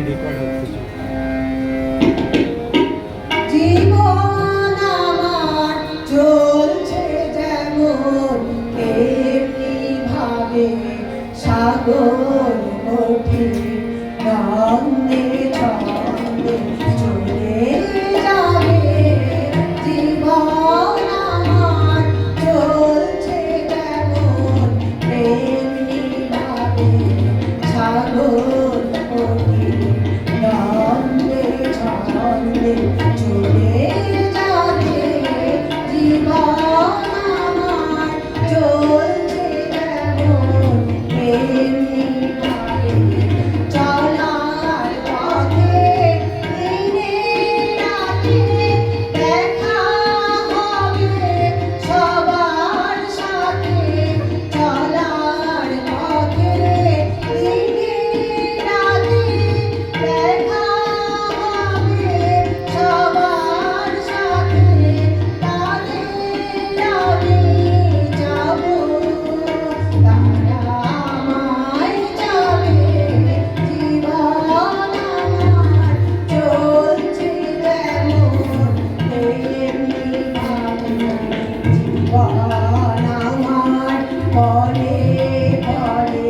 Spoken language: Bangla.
রেকর্ড হচ্ছে। জীবন আমার চলছে যেমন এমনি ভাবে সাগর ওঠে নন্দে ছন্দে চলে যাবে। জীবন আমার চলছে যেমন এমনি ভাবে সাগর ওঠে নন্দে ছন্দে চলে যাবে। জীবন আমার চলছে যেমন এমনি ভাবে চলার পথে দিনে রাতে দেখা হবে সবার সাথে। চলার পথে দিনে রাতে দেখা হবে সবার সাথে। তাদের আমি যাব, তারা আমায় যাবে। জীবন আমার চলছে যেমন তেমনি ভাবে। জীবন আমার পরে পরে